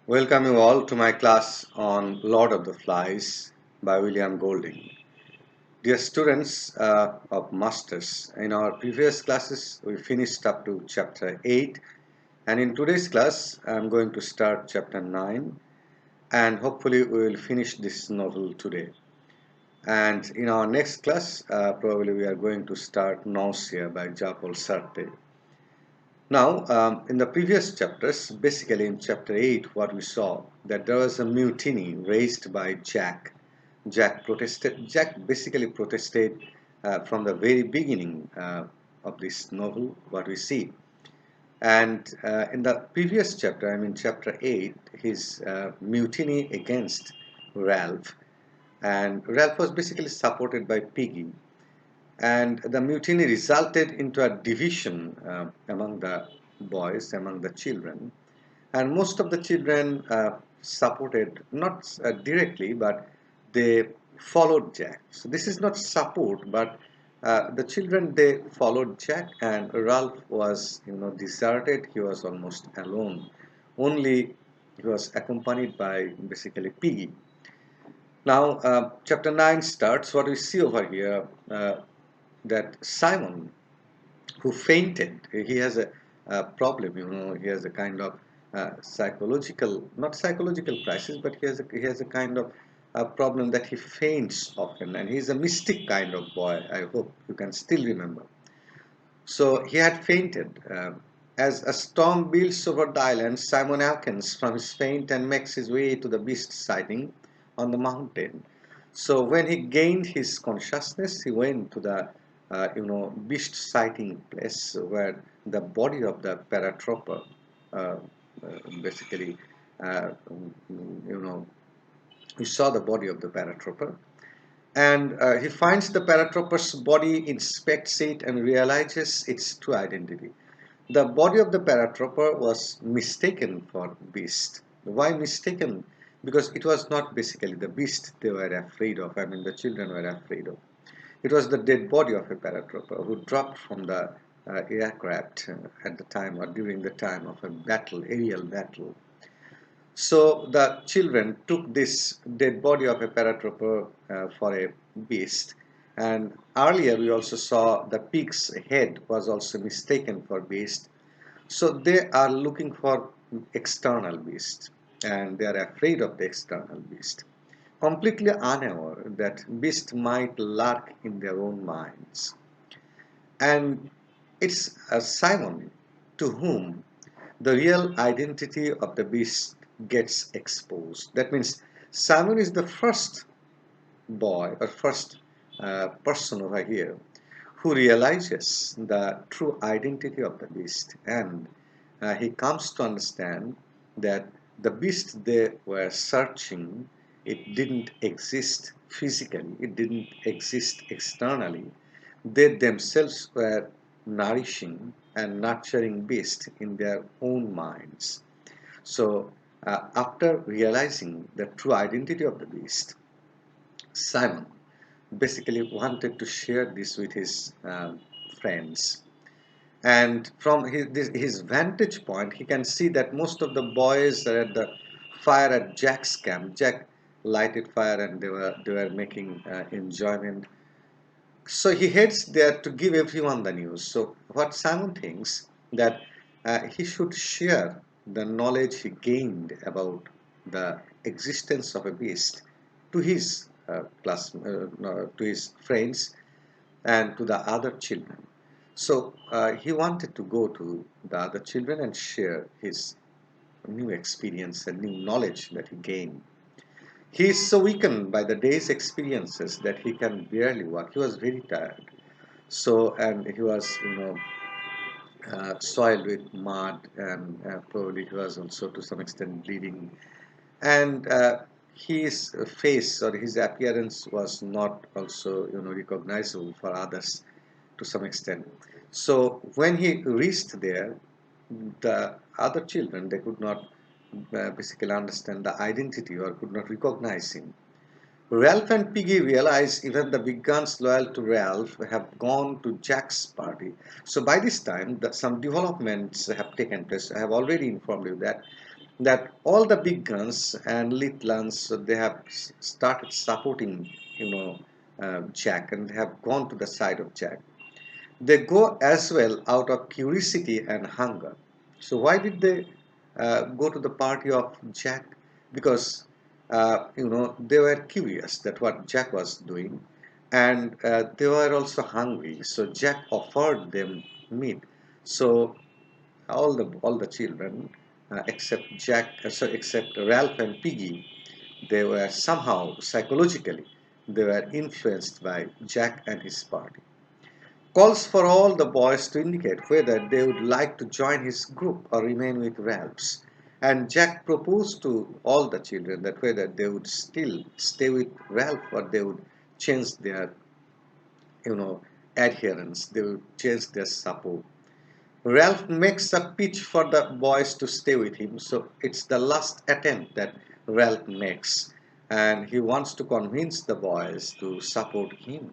Welcome you all to my class on Lord of the Flies by William Golding. Dear students of Masters, in our previous classes we finished up to chapter 8, and in today's class I am going to start chapter 9, and hopefully we will finish this novel today. And in our next class probably we are going to start Nausea by Jean-Paul Sartre. Now, in the previous chapters, basically in chapter 8, what we saw, that there was a mutiny raised by Jack. Jack basically protested from the very beginning of this novel, what we see. And in the previous chapter, I mean chapter 8, his mutiny against Ralph. And Ralph was basically supported by Piggy, and the mutiny resulted into a division among the boys, among the children, and most of the children supported, not directly, but they followed Jack. So this is not support, but the children, they followed Jack, and Ralph was deserted. He was almost alone. Only he was accompanied by basically Piggy. Now chapter 9 starts. What we see over here, that Simon, who fainted, he has a problem, he has a kind of psychological, not psychological crisis, but he has a kind of problem that he faints often, and he's a mystic kind of boy. I hope you can still remember. So he had fainted. As a storm builds over the island, Simon awakens from his faint and makes his way to the beast sighting on the mountain. So when he gained his consciousness, he went to the beast sighting place where the body of the paratrooper uh, basically uh, you know he saw the body of the paratrooper, and he finds the paratrooper's body, inspects it, and realizes its true identity. The body of the paratrooper was mistaken for beast. Why mistaken? Because it was not basically the beast they were afraid of. I mean, the children were afraid of. It was the dead body of a paratrooper who dropped from the aircraft at the time, or during the time of a battle, aerial battle. So the children took this dead body of a paratrooper for a beast. And earlier we also saw the pig's head was also mistaken for beast. So they are looking for external beast, and they are afraid of the external beast, completely unaware that beast might lurk in their own minds. And it's Simon to whom the real identity of the beast gets exposed. That means Simon is the first boy, or first person over here who realizes the true identity of the beast, and he comes to understand that the beast they were searching, it didn't exist physically, it didn't exist externally. They themselves were nourishing and nurturing beast in their own minds. So after realizing the true identity of the beast, Simon basically wanted to share this with his friends. And from his vantage point, he can see that most of the boys are at the fire at Jack's camp. Jack lighted fire, and they were making enjoyment. So he heads there to give everyone the news. So what Simon thinks, that he should share the knowledge he gained about the existence of a beast to his no, to his friends and to the other children. So he wanted to go to the other children and share his new experience and new knowledge that he gained. He is so weakened by the day's experiences that he can barely walk. He was very tired. So, and he was, soiled with mud, and probably he was also to some extent bleeding. And his face or his appearance was not also, recognizable for others to some extent. So when he reached there, the other children, they could not basically understand the identity or could not recognize him. Ralph and Piggy realize even the big guns loyal to Ralph have gone to Jack's party. So by this time, some developments have taken place. I have already informed you that that all the big guns and Littlans, they have started supporting, Jack, and they have gone to the side of Jack. They go as well out of curiosity and hunger. So why did they go to the party of Jack? Because they were curious that what Jack was doing, and they were also hungry. So Jack offered them meat. So all the children, except Ralph and Piggy, they were somehow psychologically they were influenced by Jack and his party. Calls for all the boys to indicate whether they would like to join his group or remain with Ralph's. And Jack proposed to all the children that whether they would still stay with Ralph or they would change their, you know, adherence, they would change their support. Ralph makes a pitch for the boys to stay with him, so it's the last attempt that Ralph makes, and he wants to convince the boys to support him,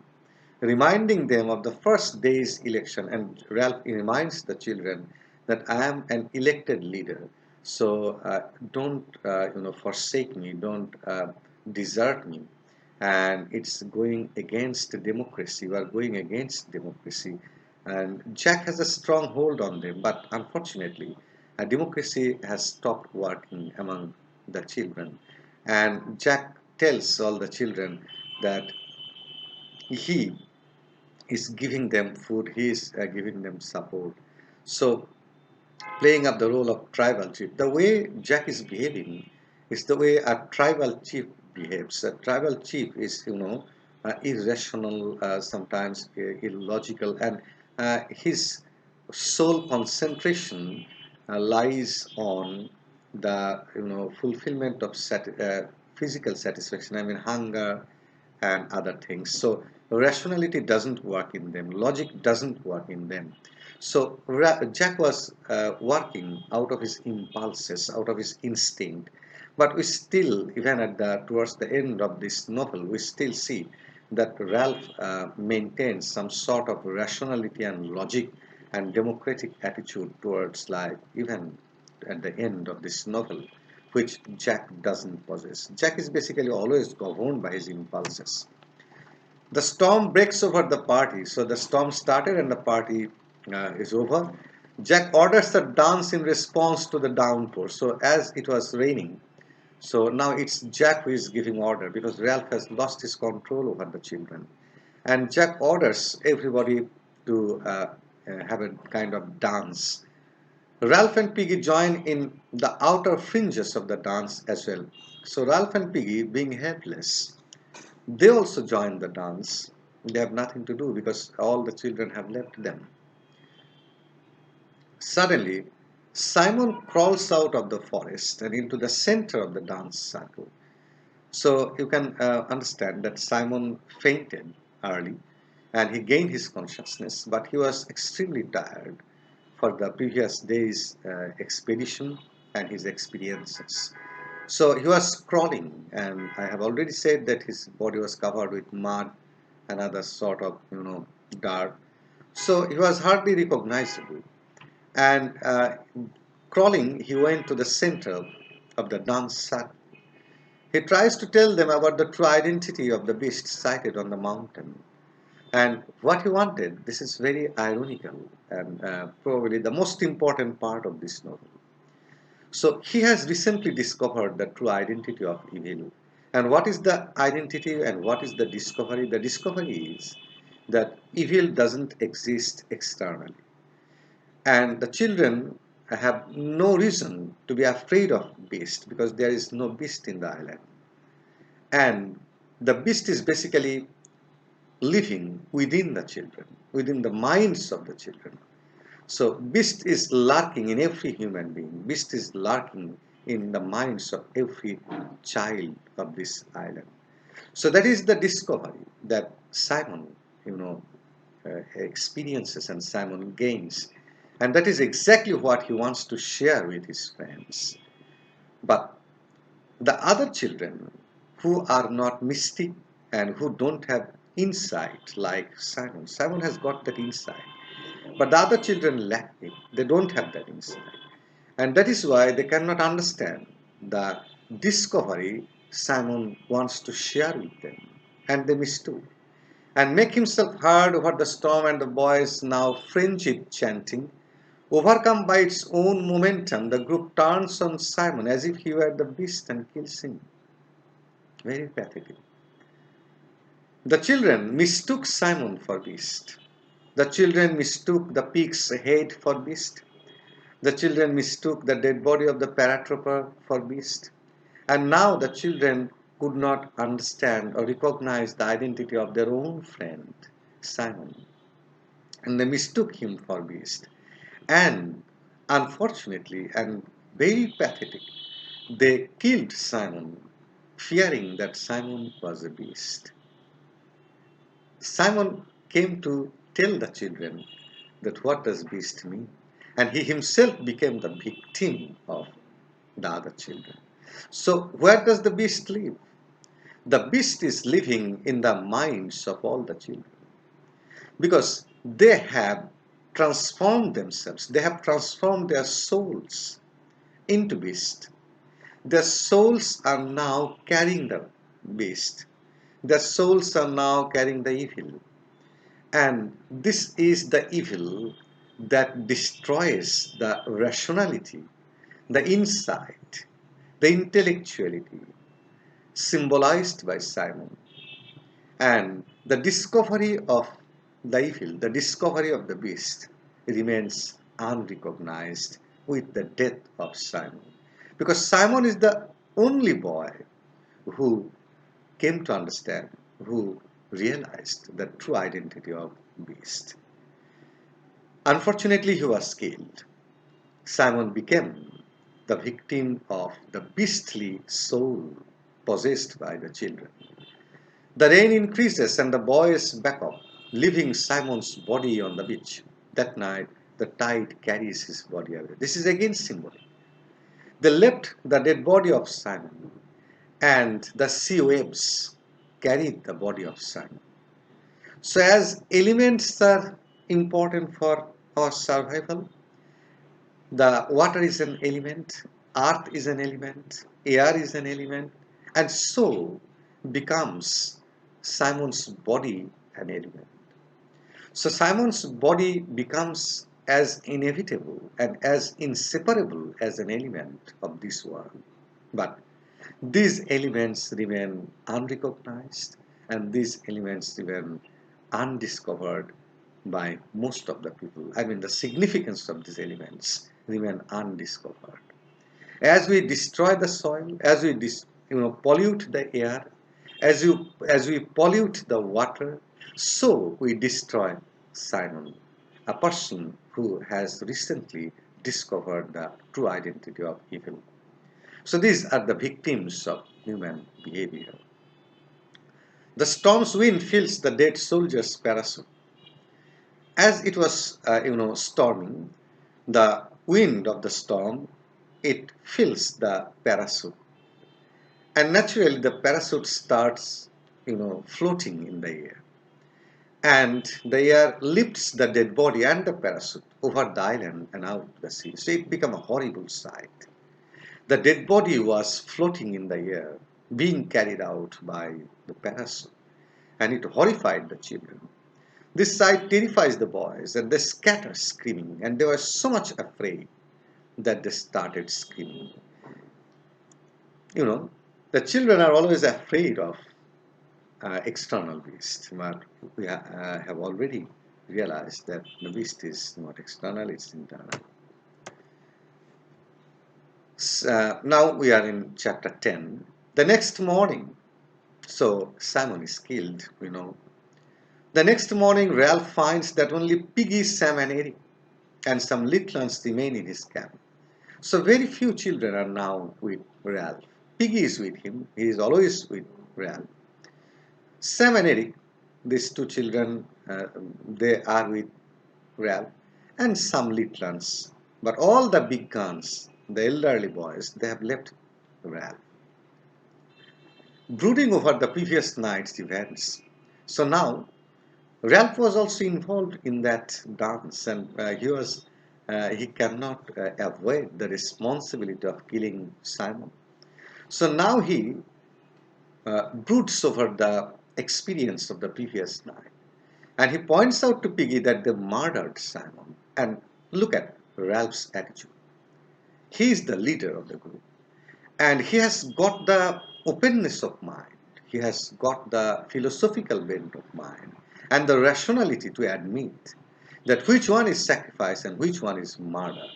reminding them of the first day's election. And Ralph reminds the children that I am an elected leader, so don't forsake me, don't desert me. And it's going against democracy. We are going against democracy. And Jack has a strong hold on them, but unfortunately, democracy has stopped working among the children. And Jack tells all the children that he is giving them food, he is giving them support. So, playing up the role of tribal chief, the way Jack is behaving is the way a tribal chief behaves. A tribal chief is, irrational, sometimes illogical, and his sole concentration lies on the, fulfillment of physical satisfaction. I mean, hunger and other things. So rationality doesn't work in them, logic doesn't work in them. So Jack was working out of his impulses, out of his instinct. But we still, even towards the end of this novel, we still see that Ralph maintains some sort of rationality and logic and democratic attitude towards life, even at the end of this novel, which Jack doesn't possess. Jack is basically always governed by his impulses. The storm breaks over the party. So the storm started and the party is over. Jack orders a dance in response to the downpour. So as it was raining, so now it's Jack who is giving order because Ralph has lost his control over the children. And Jack orders everybody to have a kind of dance. Ralph and Piggy join in the outer fringes of the dance as well. So Ralph and Piggy, being helpless, they also join the dance. They have nothing to do because all the children have left them. Suddenly, Simon crawls out of the forest and into the center of the dance circle. So you can understand that Simon fainted early and he gained his consciousness, but he was extremely tired for the previous day's expedition and his experiences. So he was crawling, and I have already said that his body was covered with mud and other sort of, dirt. So he was hardly recognizable. And crawling, he went to the center of the dance circle. He tries to tell them about the true identity of the beast sighted on the mountain. And what he wanted, this is very ironical and probably the most important part of this novel. So he has recently discovered the true identity of evil. And what is the identity and what is the discovery? The discovery is that evil doesn't exist externally. And the children have no reason to be afraid of beast because there is no beast in the island. And the beast is basically living within the children, within the minds of the children. So beast is lurking in every human being. Beast is lurking in the minds of every child of this island. So that is the discovery that Simon, experiences and Simon gains. And that is exactly what he wants to share with his friends. But the other children who are not mystic and who don't have insight like Simon, has got that insight. But the other children lack it. They don't have that insight. And that is why they cannot understand the discovery Simon wants to share with them. And they mistook. And make himself heard over the storm, and the boys now frenzied chanting. Overcome by its own momentum, the group turns on Simon as if he were the beast and kills him. Very pathetic. The children mistook Simon for beast. The children mistook the pig's head for beast. The children mistook the dead body of the paratrooper for beast. And now the children could not understand or recognize the identity of their own friend, Simon. And they mistook him for beast. And unfortunately and very pathetic, they killed Simon, fearing that Simon was a beast. Simon came to tell the children that what does beast mean? And he himself became the victim of the other children. So where does the beast live? The beast is living in the minds of all the children because they have transformed themselves. They have transformed their souls into beast. Their souls are now carrying the beast. Their souls are now carrying the evil. And this is the evil that destroys the rationality, the insight, the intellectuality symbolized by Simon. And the discovery of the evil, the discovery of the beast remains unrecognized with the death of Simon. Because Simon is the only boy who came to understand, who realized the true identity of beast. Unfortunately, he was killed. Simon became the victim of the beastly soul possessed by the children. The rain increases and the boys back up, leaving Simon's body on the beach. That night, the tide carries his body away. This is again symbolic. They left the dead body of Simon, and the sea waves carried the body of Simon. So, as elements are important for our survival, the water is an element, earth is an element, air is an element, and so becomes Simon's body an element. So Simon's body becomes as inevitable and as inseparable as an element of this world. But these elements remain unrecognized and these elements remain undiscovered by most of the people. I mean, the significance of these elements remain undiscovered. As we destroy the soil, as we pollute the air, as we pollute the water, so we destroy Simon, a person who has recently discovered the true identity of evil. So these are the victims of human behavior. The storm's wind fills the dead soldier's parachute. As it was, storming, the wind of the storm, it fills the parachute. And naturally, the parachute starts, floating in the air. And the air lifts the dead body and the parachute over the island and out to the sea. So it became a horrible sight. The dead body was floating in the air, being carried out by the parachute. And it horrified the children. This sight terrifies the boys, and they scatter screaming, and they were so much afraid that they started screaming. The children are always afraid of external beast, but we have already realized that the beast is not external, it's internal. Now we are in chapter 10. The next morning, so Simon is killed, The next morning, Ralph finds that only Piggy, Sam, and Eric and some little ones remain in his camp. So very few children are now with Ralph. Piggy is with him. He is always with Ralph. Sam and Eric, these two children, they are with Ralph, and some little ones. But all the big guns, the elderly boys, they have left Ralph. Brooding over the previous night's events. So now, Ralph was also involved in that dance, and he was he cannot avoid the responsibility of killing Simon. So now he broods over the experience of the previous night. And he points out to Piggy that they murdered Simon. And look at Ralph's attitude. He is the leader of the group. And he has got the openness of mind. He has got the philosophical bent of mind and the rationality to admit that which one is sacrifice and which one is murder.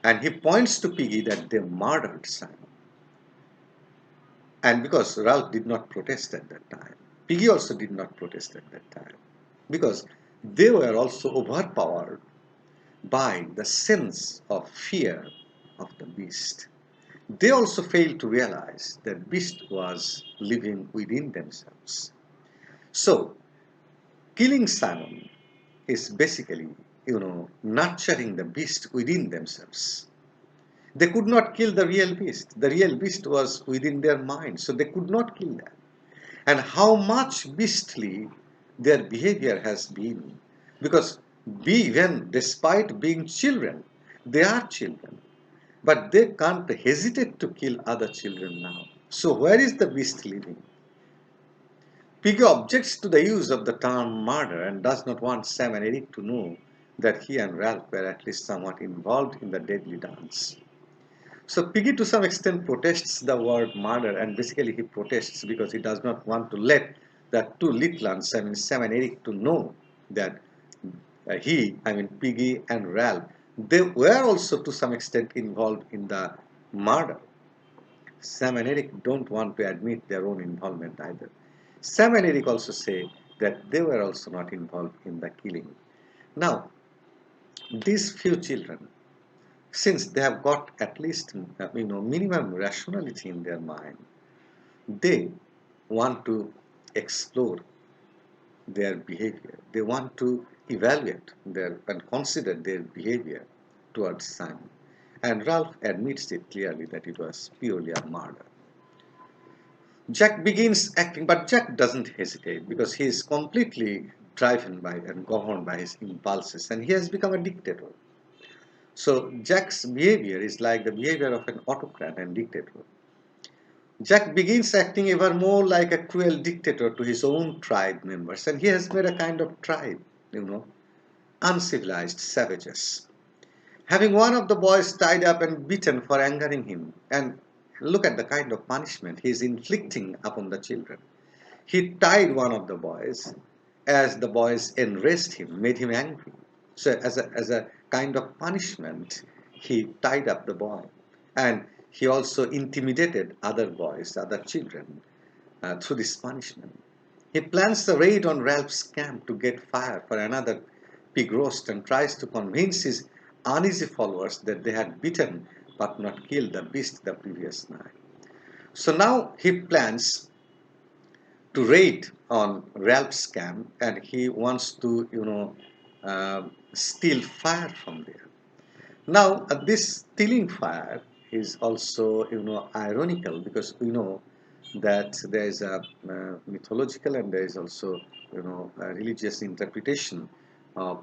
And he points to Piggy that they murdered Simon. And because Ralph did not protest at that time, Piggy also did not protest at that time, because they were also overpowered by the sense of fear of the beast. They also failed to realize that beast was living within themselves. So, killing Simon is basically, nurturing the beast within themselves. They could not kill the real beast. The real beast was within their mind, so they could not kill that. And how much beastly their behavior has been. Because when, despite being children, they are children, but they can't hesitate to kill other children now. So where is the beast living? Piggy objects to the use of the term murder and does not want Sam and Eric to know that he and Ralph were at least somewhat involved in the deadly dance. So Piggy to some extent protests the word murder, and basically he protests because he does not want to let the two little ones, Sam and Eric, to know that Piggy and Ralph, they were also to some extent involved in the murder. Sam and Eric don't want to admit their own involvement either. Sam and Eric also say that they were also not involved in the killing. Now, these few children, since they have got at least minimum rationality in their mind, they want to explore their behavior. They want to evaluate and consider their behavior towards Simon. And Ralph admits it clearly that it was purely a murder. Jack begins acting, but Jack doesn't hesitate because he is completely driven by and governed by his impulses, and he has become a dictator. So Jack's behavior is like the behavior of an autocrat and dictator. Jack begins acting ever more like a cruel dictator to his own tribe members, and he has made a kind of tribe, uncivilized savages. Having one of the boys tied up and beaten for angering him, and look at the kind of punishment he is inflicting upon the children. He tied one of the boys as the boys enraged him, made him angry. So as a kind of punishment, he tied up the boy. And he also intimidated other boys, other children, through this punishment. He plans a raid on Ralph's camp to get fire for another pig roast and tries to convince his uneasy followers that they had beaten but not killed the beast the previous night. So now he plans to raid on Ralph's camp, and he wants to, steal fire from there. Now, this stealing fire is also, ironical because we know that there is a mythological and there is also, a religious interpretation of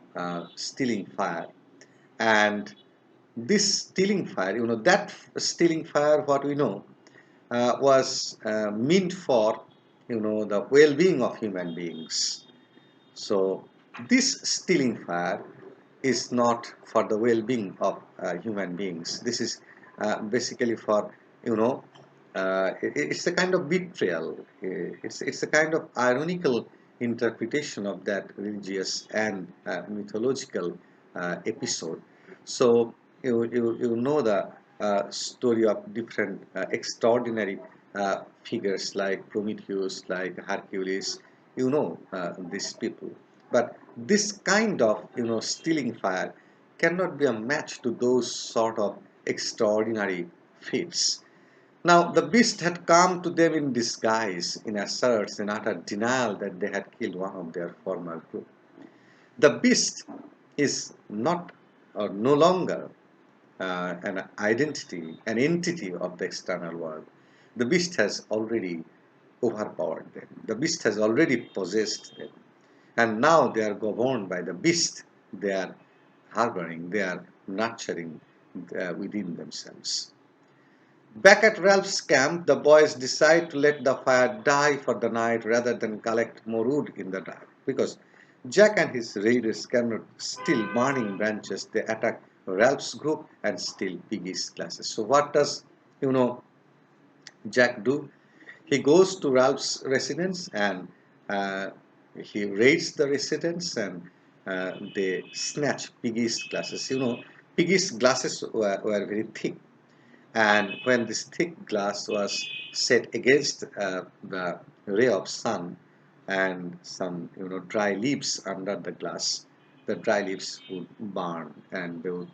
stealing fire. And this stealing fire, that stealing fire, what we know, was meant for, the well-being of human beings. So this stealing fire is not for the well-being of human beings. This is basically for, it's a kind of betrayal. It's a kind of ironical interpretation of that religious and mythological episode. So you know the story of different extraordinary figures like Prometheus, like Hercules. These people. But this kind of stealing fire cannot be a match to those sort of extraordinary feats. Now the beast had come to them in disguise, in asserts and utter denial that they had killed one of their former group. The beast is not or no longer an identity, an entity of the external world. The beast has already overpowered them. The beast has already possessed them. And now they are governed by the beast. They are harboring, they are nurturing within themselves. Back at Ralph's camp, the boys decide to let the fire die for the night rather than collect more wood in the dark. Because Jack and his raiders cannot steal burning branches, they attack Ralph's group and steal Piggy's glasses. So what does you know Jack do? He goes to Ralph's residence and uh, he raids the residence and they snatch Piggy's glasses. Piggy's glasses were very thick, and when this thick glass was set against the ray of sun and some dry leaves under the glass, the dry leaves would burn and they would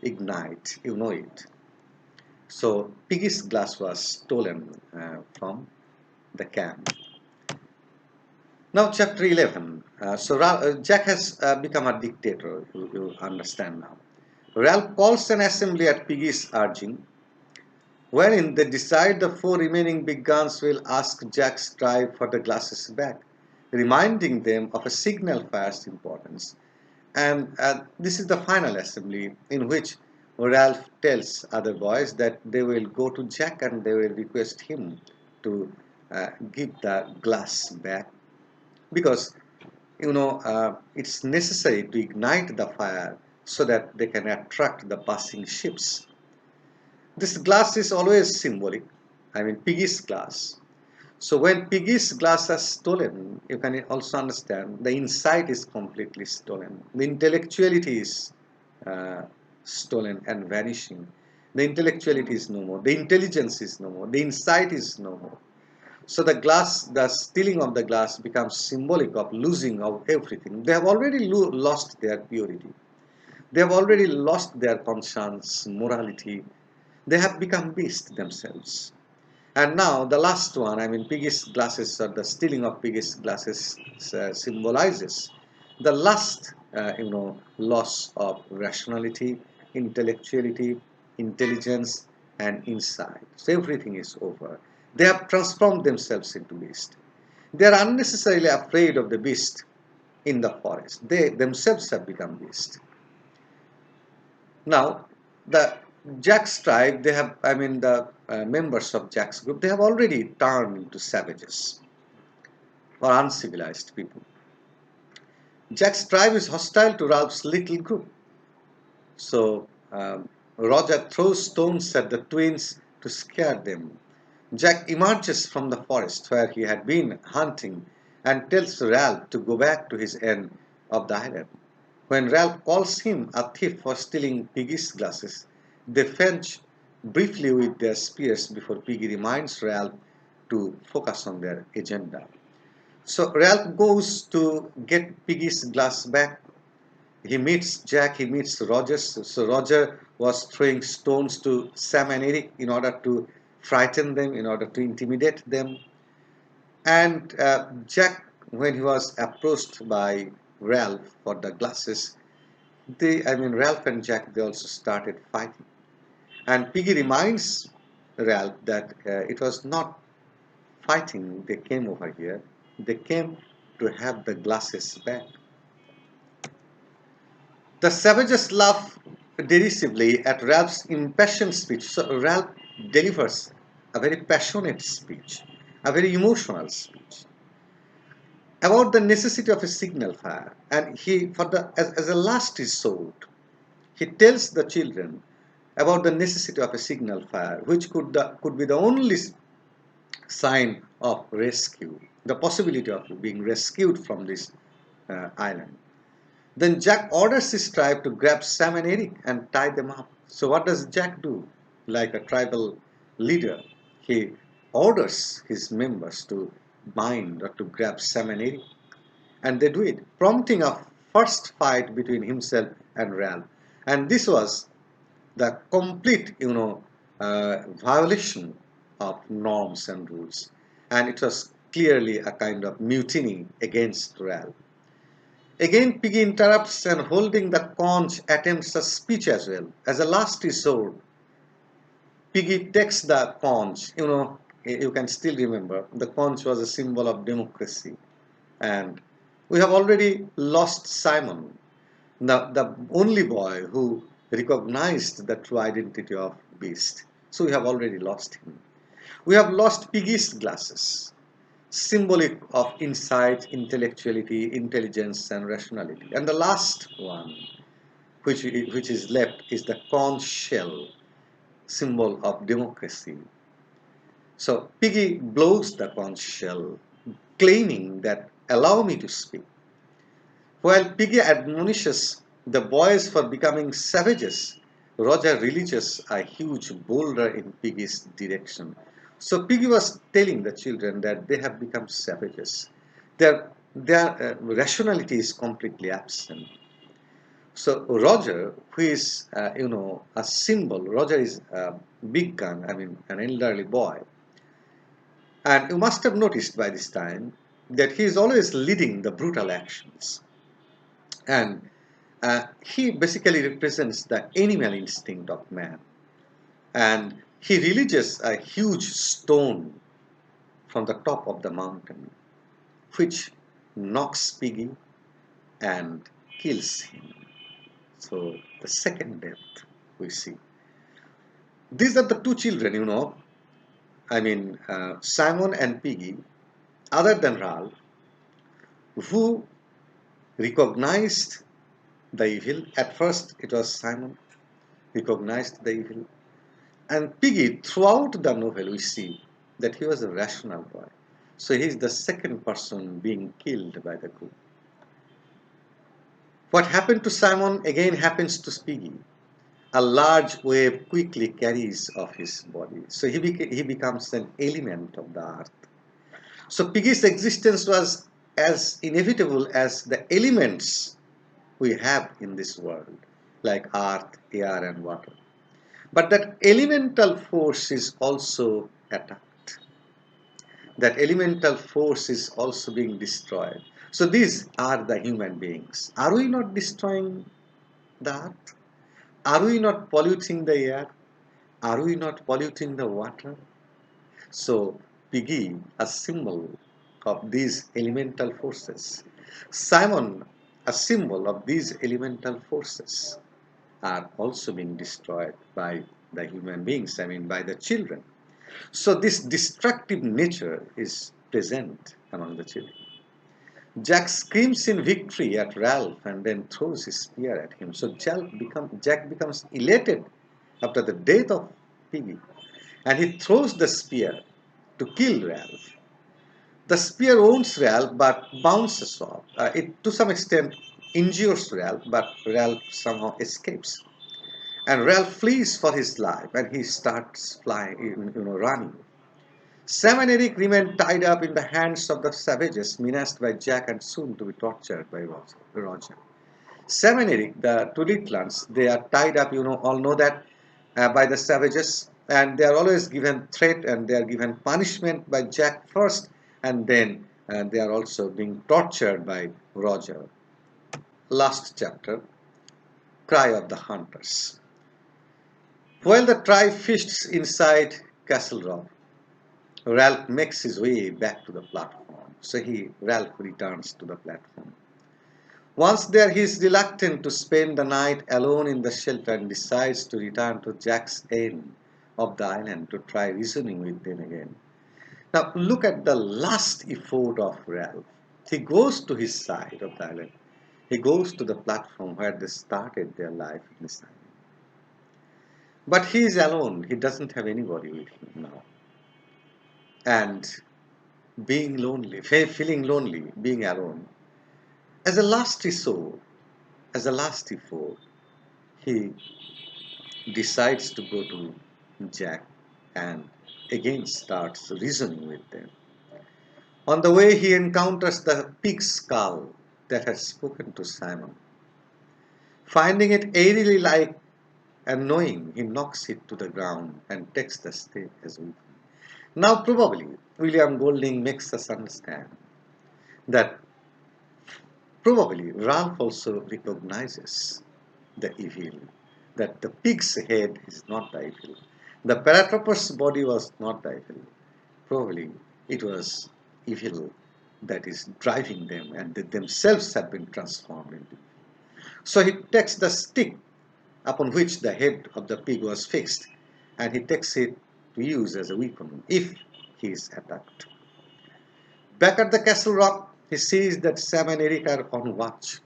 ignite. It. So Piggy's glass was stolen from the camp. Now, chapter 11. Jack has become a dictator, you understand now. Ralph calls an assembly at Piggy's urging, wherein they decide the four remaining big guns will ask Jack's tribe for the glasses back, reminding them of a signal fire's importance. And this is the final assembly in which Ralph tells other boys that they will go to Jack and they will request him to give the glass back because it's necessary to ignite the fire so that they can attract the passing ships. This glass is always symbolic. I mean, Piggy's glass. So when Piggy's glass is stolen, you can also understand the insight is completely stolen. The intellectuality is stolen and vanishing. The intellectuality is no more. The intelligence is no more. The insight is no more. So the stealing of the glass becomes symbolic of losing of everything. They have already lost their purity. They have already lost their conscience, morality. They have become beasts themselves. And now the last one, I mean, Piggy's glasses, or the stealing of Piggy's glasses symbolizes the last, loss of rationality, intellectuality, intelligence, and insight. So everything is over. They have transformed themselves into beasts. They are unnecessarily afraid of the beast in the forest. They themselves have become beasts. Now, the Jack's tribe, they have, I mean, the members of Jack's group, they have already turned into savages or uncivilized people. Jack's tribe is hostile to Ralph's little group. So, Roger throws stones at the twins to scare them. Jack emerges from the forest where he had been hunting and tells Ralph to go back to his end of the island. When Ralph calls him a thief for stealing Piggy's glasses, they fetch briefly with their spears before Piggy reminds Ralph to focus on their agenda. So Ralph goes to get Piggy's glass back. He meets Jack, he meets Roger. So Roger was throwing stones to Sam and Eric in order to frighten them, in order to intimidate them. And Jack, when he was approached by Ralph for the glasses, Ralph and Jack, they also started fighting. And Piggy reminds Ralph that it was not fighting they came over here. They came to have the glasses back. The savages laugh derisively at Ralph's impassioned speech. So Ralph delivers a very passionate speech, a very emotional speech about the necessity of a signal fire. And he, as a last resort, he tells the children about the necessity of a signal fire, which could be the only sign of rescue, the possibility of being rescued from this island. Then Jack orders his tribe to grab Sam and Eric and tie them up. So what does Jack do? Like a tribal leader, he orders his members to bind or to grab Sam and Eric. And they do it, prompting a first fight between himself and Ralph. And this was the complete, violation of norms and rules. And it was clearly a kind of mutiny against Ralph. Again, Piggy interrupts and holding the conch attempts a speech as well. As a last resort, Piggy takes the conch. You can still remember, the conch was a symbol of democracy. And we have already lost Simon. the only boy who recognized the true identity of Beast. So we have already lost him. We have lost Piggy's glasses, symbolic of insight, intellectuality, intelligence, and rationality. And the last one, which is left, is the conch shell, symbol of democracy. So Piggy blows the conch shell, claiming that allow me to speak. While Piggy admonishes the boys for becoming savages, Roger releases a huge boulder in Piggy's direction. So Piggy was telling the children that they have become savages. Their rationality is completely absent. So Roger, who is a symbol, Roger is a big gun. I mean an elderly boy, and you must have noticed by this time that he is always leading the brutal actions, and he basically represents the animal instinct of man. And he releases a huge stone from the top of the mountain, which knocks Piggy and kills him. So the second death we see. These are the two children, Simon and Piggy, other than Ralph, who recognized the evil. At first, it was Simon recognized the evil. And Piggy, throughout the novel, we see that he was a rational boy. So he is the second person being killed by the coup. What happened to Simon again happens to Piggy. A large wave quickly carries off his body. So he becomes an element of the earth. So Piggy's existence was as inevitable as the elements we have in this world, like earth, air, and water. But that elemental force is also attacked. That elemental force is also being destroyed. So these are the human beings. Are we not destroying the earth? Are we not polluting the air? Are we not polluting the water? So Piggy, a symbol of these elemental forces. Simon, a symbol of these elemental forces, are also being destroyed by the human beings, by the children. So this destructive nature is present among the children. Jack screams in victory at Ralph and then throws his spear at him. So Jack becomes elated after the death of Piggy, and he throws the spear to kill Ralph. The spear wounds Ralph but bounces off. It to some extent injures Ralph, but Ralph somehow escapes. And Ralph flees for his life and he starts flying, running. Sam and Eric remain tied up in the hands of the savages, menaced by Jack and soon to be tortured by Roger. Sam and Eric, the two lieutenants, they are tied up, all know that, by the savages, and they are always given threat and they are given punishment by Jack first, and then they are also being tortured by Roger. Last chapter, Cry of the Hunters. While the tribe feasts inside Castle Rock, Ralph makes his way back to the platform. So Ralph returns to the platform. Once there, he is reluctant to spend the night alone in the shelter and decides to return to Jack's end of the island to try reasoning with them again. Now, look at the last effort of Ralph. He goes to his side of the island. He goes to the platform where they started their life in this island. But he is alone. He doesn't have anybody with him now. And being lonely, feeling lonely, being alone, as a last resort, as a last effort, he decides to go to Jack and again starts reasoning with them. On the way, he encounters the pig's skull that has spoken to Simon. Finding it eerily like and knowing, he knocks it to the ground and takes the stake as weapon. Now, probably, William Golding makes us understand that probably Ralph also recognizes the evil, that the pig's head is not the evil. The Paratropus body was not the evil. Probably it was evil that is driving them and they themselves have been transformed into evil. So he takes the stick upon which the head of the pig was fixed, and he takes it to use as a weapon if he is attacked. Back at the castle rock, he sees that Sam and Eric are on watch,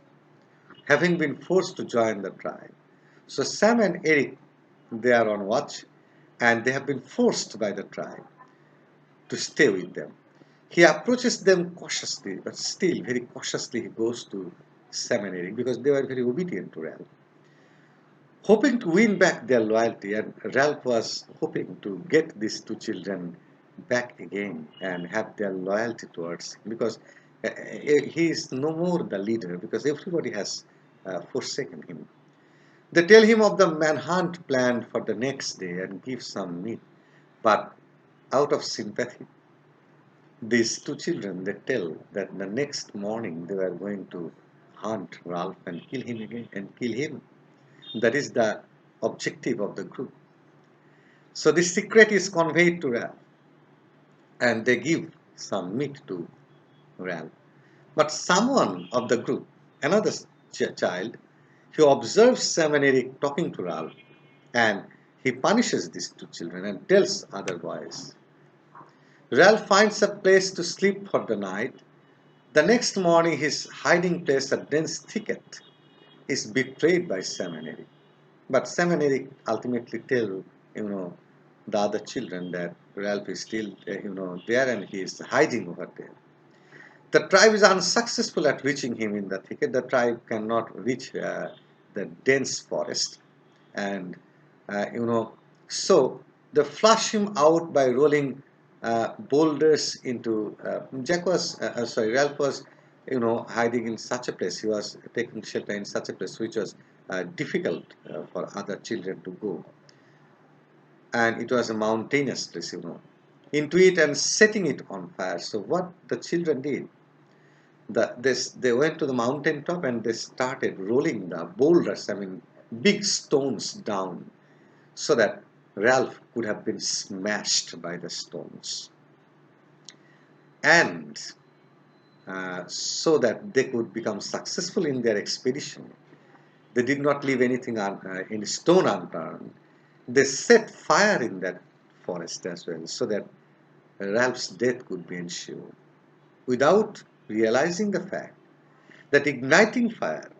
having been forced to join the tribe. So Sam and Eric, they are on watch, and they have been forced by the tribe to stay with them. He approaches them cautiously, but still very cautiously he goes to Sam and Eric because they were very obedient to Ralph, hoping to win back their loyalty. And Ralph was hoping to get these two children back again and have their loyalty towards him because he is no more the leader because everybody has forsaken him. They tell him of the manhunt planned for the next day and give some meat, but out of sympathy, these two children, they tell that the next morning they were going to hunt Ralph and kill him again and kill him. That is the objective of the group. So this secret is conveyed to Ralph and they give some meat to Ralph. But someone of the group, another child, he observes Sam and Eric talking to Ralph and he punishes these two children and tells other boys. Ralph finds a place to sleep for the night. The next morning, his hiding place, a dense thicket, is betrayed by Sam and Eric. But Sam and Eric ultimately tell, the other children that Ralph is still, there and he is hiding over there. The tribe is unsuccessful at reaching him in the thicket. The tribe cannot reach the dense forest, and so they flush him out by rolling boulders into. Ralph was, hiding in such a place. He was taking shelter in such a place which was difficult for other children to go, and it was a mountainous place, into it and setting it on fire. So what the children did, they went to the mountain top and they started rolling the boulders, big stones down, so that Ralph could have been smashed by the stones, and so that they could become successful in their expedition. They did not leave anything any stone unturned. They set fire in that forest as well, so that Ralph's death could be ensured, without realizing the fact that igniting fire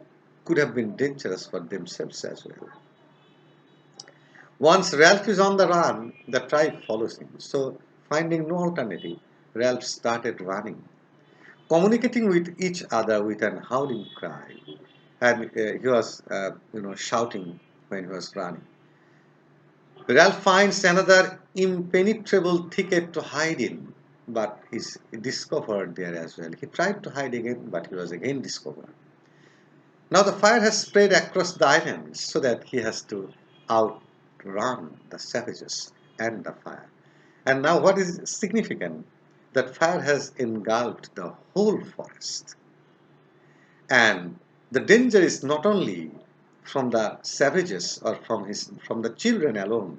could have been dangerous for themselves as well. Once Ralph is on the run, the tribe follows him. So, finding no alternative, Ralph started running, communicating with each other with an howling cry, and he was, shouting when he was running. Ralph finds another impenetrable thicket to hide in, but is discovered there as well. He tried to hide again, but he was again discovered. Now the fire has spread across the island so that he has to outrun the savages and the fire. And now what is significant? That fire has engulfed the whole forest. And the danger is not only from the savages or from the children alone.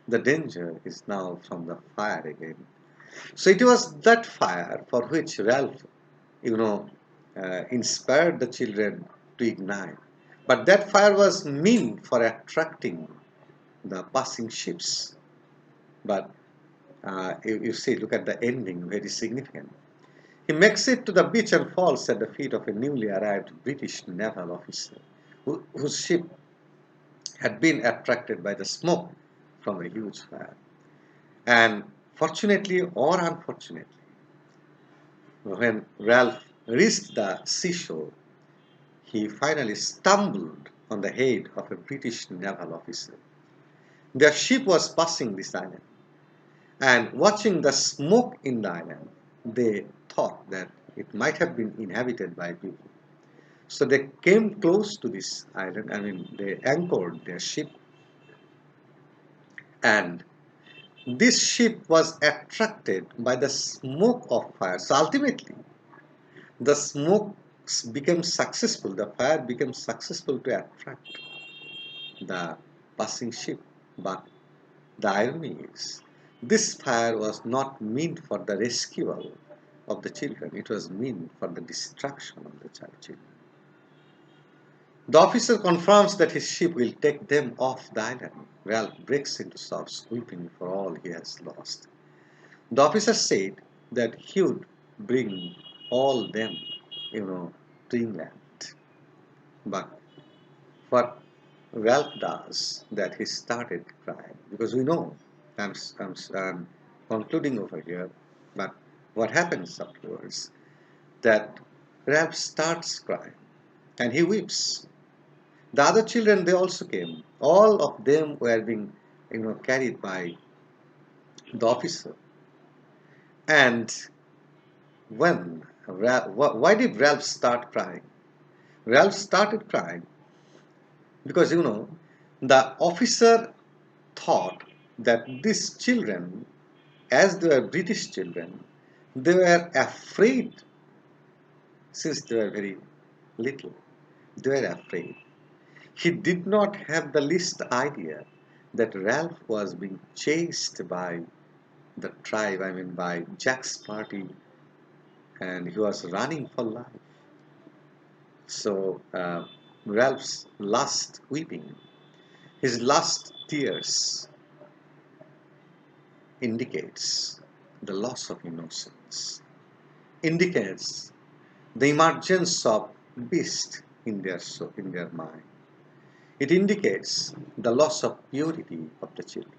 The danger is now from the fire again. So it was that fire for which Ralph, inspired the children to ignite. But that fire was meant for attracting the passing ships. But you see, look at the ending, very significant. He makes it to the beach and falls at the feet of a newly arrived British naval officer whose ship had been attracted by the smoke from a huge fire. And fortunately or unfortunately, when Ralph reached the seashore, he finally stumbled on the head of a British naval officer. Their ship was passing this island, and watching the smoke in the island, they thought that it might have been inhabited by people. So they came close to this island, they anchored their ship, and this ship was attracted by the smoke of fire. So ultimately, the smoke became successful, the fire became successful to attract the passing ship. But the irony is, this fire was not meant for the rescue of the children, it was meant for the destruction of the children. The officer confirms that his ship will take them off the island. Ralph breaks into sobs, weeping for all he has lost. The officer said that he would bring all them, to England. But what Ralph does, that he started crying, because we know, I'm concluding over here, but what happens afterwards, that Ralph starts crying and he weeps. The other children, they also came. All of them were being, carried by the officer. And why did Ralph start crying? Ralph started crying because, the officer thought that these children, as they were British children, they were afraid since they were very little. They were afraid. He did not have the least idea that Ralph was being chased by the tribe, I mean by Jack's party, and he was running for life. So Ralph's last weeping, his last tears, indicates the loss of innocence, indicates the emergence of beast in their mind. It indicates the loss of purity of the children.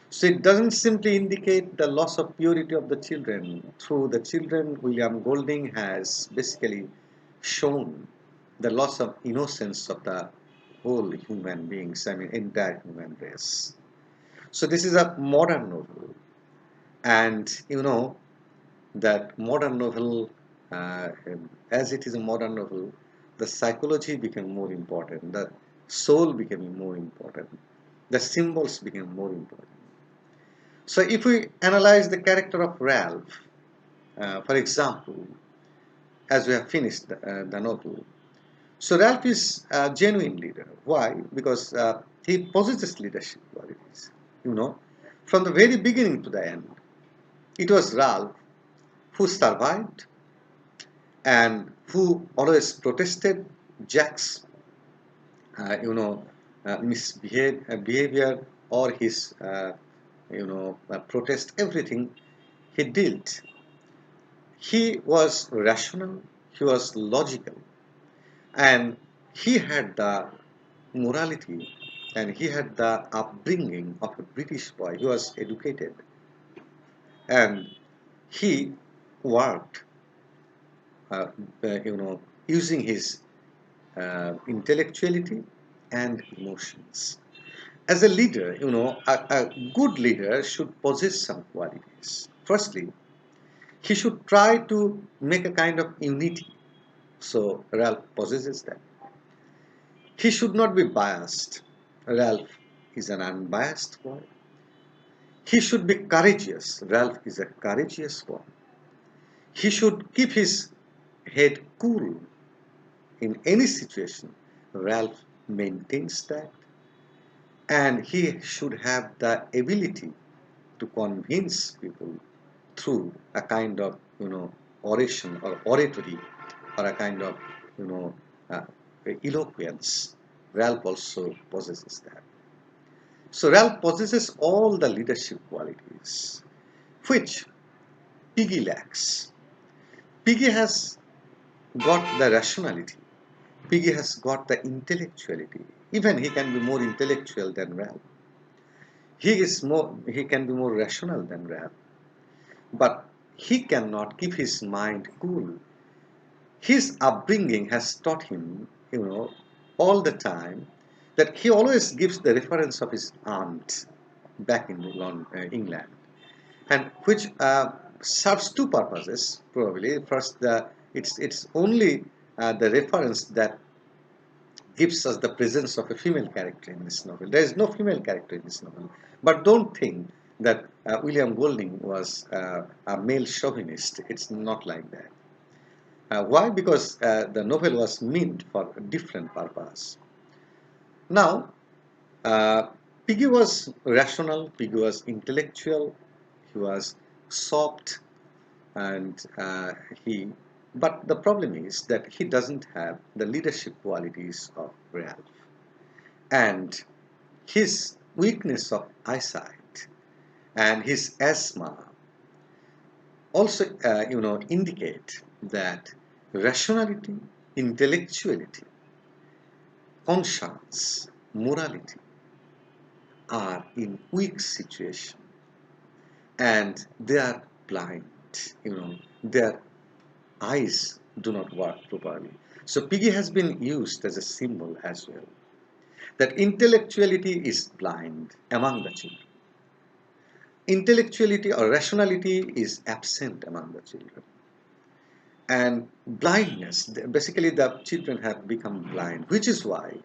So it doesn't simply indicate the loss of purity of the children. Through the children, William Golding has basically shown the loss of innocence of the whole human beings, I mean entire human race. So this is a modern novel, and that modern novel, uh, as it is a modern novel, the psychology became more important, the soul became more important, the symbols became more important. So if we analyze the character of Ralph, for example, as we have finished the novel, so Ralph is a genuine leader. Why? Because he possesses leadership qualities. You know, from the very beginning to the end, it was Ralph who survived and who always protested Jack's, behavior, or his, protest, everything he did. He was rational, he was logical, and he had the morality and he had the upbringing of a British boy. He was educated and he worked, uh, using his intellectuality and emotions. As a leader, a good leader should possess some qualities. Firstly, he should try to make a kind of unity. So Ralph possesses that. He should not be biased. Ralph is an unbiased boy. He should be courageous. Ralph is a courageous boy. He should keep his head cool in any situation. Ralph maintains that. And he should have the ability to convince people through a kind of, oration or oratory, or a kind of, you know, uh, eloquence. Ralph also possesses that. So Ralph possesses all the leadership qualities which Piggy lacks. Piggy has got the rationality. Piggy has got the intellectuality. Even he can be more intellectual than Ralph. He can be more rational than Ralph. But he cannot keep his mind cool. His upbringing has taught him, all the time, that he always gives the reference of his aunt back in England, and which serves two purposes probably. First, it's only the reference that gives us the presence of a female character in this novel. There is no female character in this novel, but don't think that William Golding was a male chauvinist. It's not like that. Why? Because the novel was meant for a different purpose. Now, uh, Piggy was rational, Piggy was intellectual, he was soft, and he But the problem is that he doesn't have the leadership qualities of Ralph. And his weakness of eyesight and his asthma also, indicate that rationality, intellectuality, conscience, morality are in weak situation and they are blind. Their eyes do not work properly. So piggy has been used as a symbol as well. That intellectuality is blind among the children. Intellectuality or rationality is absent among the children. And blindness, basically the children have become blind, which is why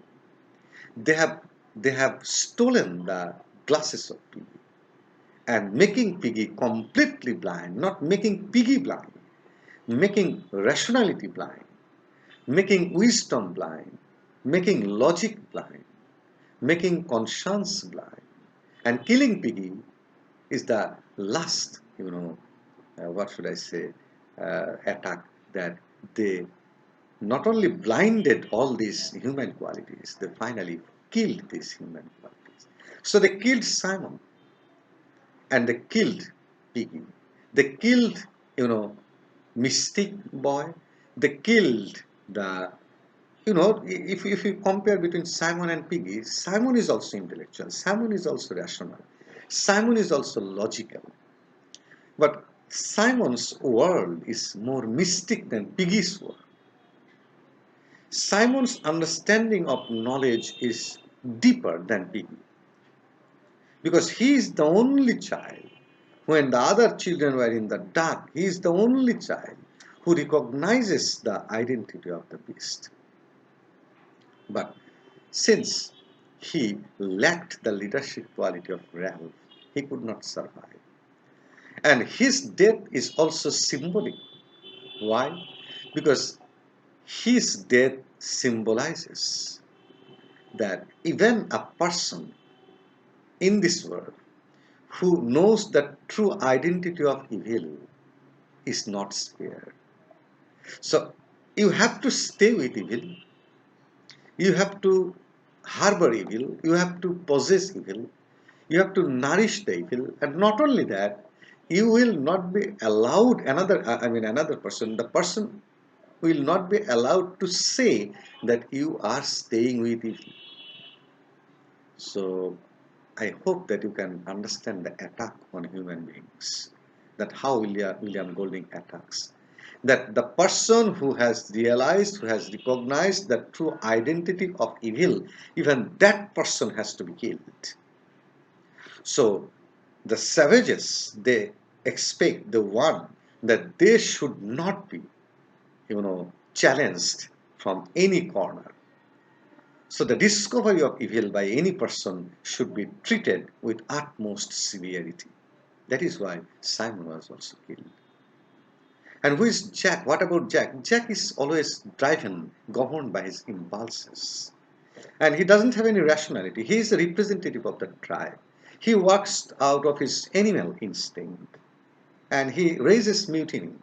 they have they have stolen the glasses of piggy and making piggy completely blind, not making piggy blind, making rationality blind, making wisdom blind, making logic blind, making conscience blind. And killing piggy is the last, what should I say, attack that they not only blinded all these human qualities, they finally killed these human qualities. So they killed Simon and they killed Piggy. They killed, Mystic Boy. They killed the, if you compare between Simon and Piggy, Simon is also intellectual. Simon is also rational. Simon is also logical. But Simon's world is more mystic than Piggy's world. Simon's understanding of knowledge is deeper than Piggy because he is the only child. When the other children were in the dark, he is the only child who recognizes the identity of the beast. But since he lacked the leadership quality of Ralph, he could not survive. And his death is also symbolic. Why? Because his death symbolizes that even a person in this world who knows the true identity of evil is not spared. So you have to stay with evil, you have to harbor evil, you have to possess evil, you have to nourish the evil, and not only that, you will not be allowed another person, the person will not be allowed to say that you are staying with evil. So I hope that you can understand the attack on human beings, that how William Golding attacks. That the person who has realized, who has recognized the true identity of evil, even that person has to be killed. So the savages, they expect the one that they should not be, challenged from any corner. So the discovery of evil by any person should be treated with utmost severity. That is why Simon was also killed. And who is Jack? What about Jack? Jack is always driven, governed by his impulses. And he doesn't have any rationality. He is a representative of the tribe. He works out of his animal instinct. And he raises mutiny.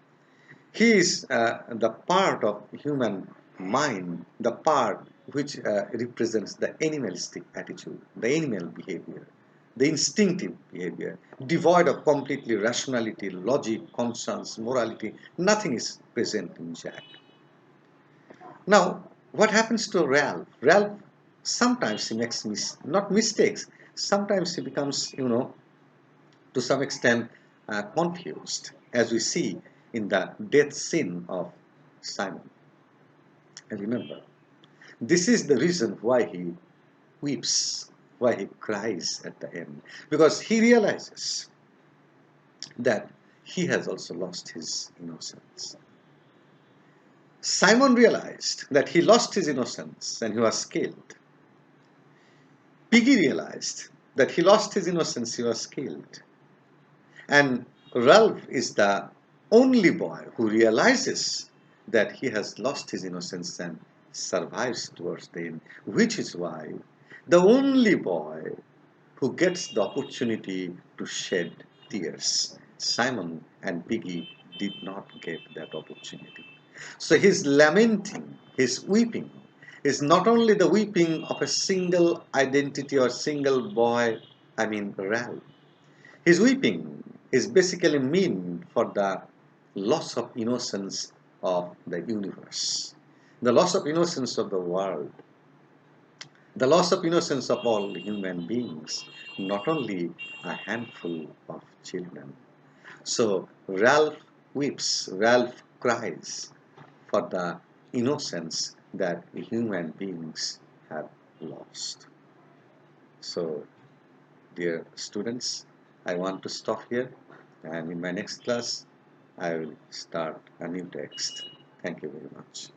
He is the part of human mind, the part which represents the animalistic attitude, the animal behavior, the instinctive behavior, devoid of completely rationality, logic, conscience, morality. Nothing is present in Jack. Now, what happens to Ralph? Ralph, sometimes he makes not mistakes, sometimes he becomes, to some extent confused, as we see in the death scene of Simon. And remember, this is the reason why he weeps, why he cries at the end, because he realizes that he has also lost his innocence. Simon realized that he lost his innocence and he was killed. Piggy realized that he lost his innocence, he was killed. And Ralph is the only boy who realizes that he has lost his innocence and survives towards the end, which is why the only boy who gets the opportunity to shed tears. Simon and Piggy did not get that opportunity. So his lamenting, his weeping, is not only the weeping of a single identity or single boy, I mean Ralph. His weeping is basically mean for the loss of innocence of the universe, the loss of innocence of the world, the loss of innocence of all human beings, not only a handful of children. So Ralph weeps, Ralph cries for the innocence that human beings have lost. So, dear students, I want to stop here, and in my next class, I will start a new text. Thank you very much.